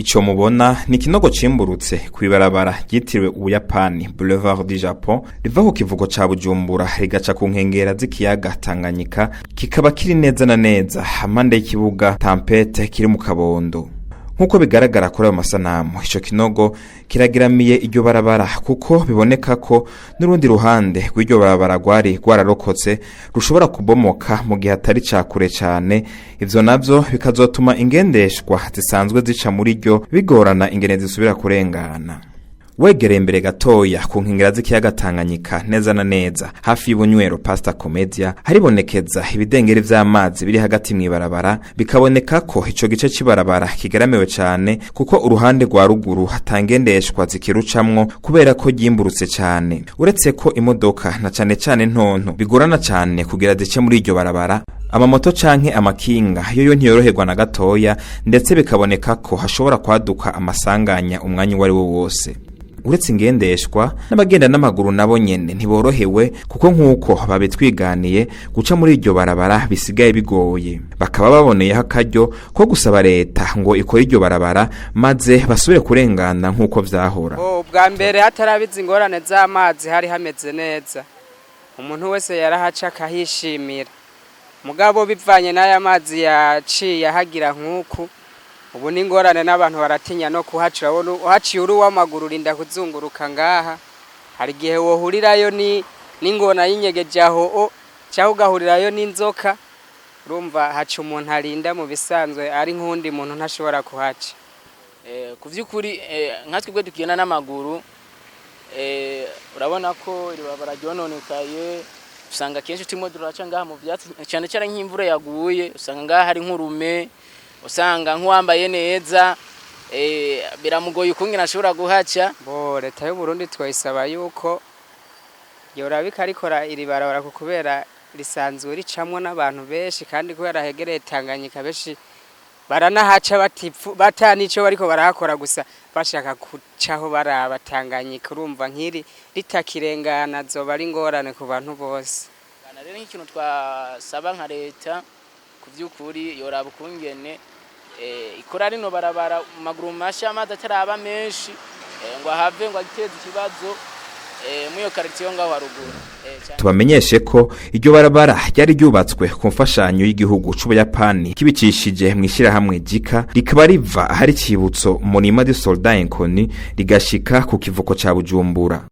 Ico mubona ni ikinogo cimburutse kwibarabara ryitiriwe Ubuyapani Boulevard du Japon riva ku kivugo ca Bujumbura rigaca ku nkengera z'ikiyaga Tanganyika, kikaba kiri neza na neza hampande y'ikibuga Tempete kiri mu Kabondo. Nkuko bigaragara kuri ayo masanamu, ico kinogo kiragiramiye iryo barabara kuko biboneka ko n'urundi ruhande rw'iryo barabara rwararokotse rushobora kubomoka mu gihe atari cakure cane. Ivyo navyo bikazotuma ingendeshwa zisanzwe zica muri ryo bigorana ingene zisubira kurengana. Wegereye imbere gatoya ku nkengera z'ikiyaga Tanganyika neza na neza hafi y'ubunywero Pasta Comedia haribonekeza ibidengeri vy'amazi biri hagati mw'ibarabara, bikaboneka ko ico gice c'ibarabara kigaramiwe cane kuko uruhande rwa ruguru hatangendeshwa zikirucamwo kubera ko ryimburutse cane. Uretse ko imodoka na cane ntonto bigorana cane kugira zice muri iryo barabara, amamoto canke amakinga yoyo ntiyoroherwa na gatoya, ndetse bikaboneka ko hashobora kwaduka amasanganya umwanya wari wo wose. Uretse ingendeshwa n'abagenda n'amaguru nabo nyene ntiborohewe kuko nkuko babitwiganiye guca muri iryo barabara bisigaye bigoye. Bakaba baboneyeho akaryo ko gusaba leta ngo ikore iryo barabara maze basubire kurengana nkuko vyahora. Bwa mbere hatarabiza ingorane z'amazi hari hameze neza, umuntu wese yarahaca akahishimira. Mugabo bivanye n'aya mazi yaciye ahagira nkuku, ubu n'ingorane n'abantu baratinya no kuhacira. Uhaciye uri w'amaguru urinda kuzunguruka ngaha, hari igihe wohurirayo n'ingona y'inyegeje aho cyangwa ugahurirayo n'inzoka. Urumva haca umuntu arinda mu bisanzwe, ari nk'undi muntu ntashobora kuhaca. Ku vy'ukuri nkatwe bwe tukigenda n'amaguru, urabona ko iribabara ryononekaye. Usanga kenshi turimo duraca ngaha mu vyatsi, cyane nk'imvura yaguye, usanga ngaha hari nk'urume, usanga nk'uwambaye neza, biramugoye ukungena ashobora guhaca. Leta y'u Burundi twayisaba yuko yorabika rikora iri barabara kubera risanzwe ricamwo n'abantu benshi, kandi kubera hegereye Tanganyika benshi baranahaca batanico bariko barahakora, gusa bashaka kucaho baraba Tanganyika. Urumva nk'iri ritakirengana zoba ari ingorane ku bantu bose. Rero nk'ikintu twasaba nka leta ku vy'ukuri yoraba ukungene ikora rino barabara mu maguru masha amazi ataraba menshi, ngo ahave ngo agiteze ikibazo muri yo quartier ngaho haruguru. Tubamenyeshe ko iryo barabara ryari ryubatswe ku mfashanyo y'igihugu c'Ubuyapani kibicishije mwishira hamwe JICA, rikaba riva ahari cibutso Monument du Soldat Inconnu rigashika ku kivuko ca Bujumbura.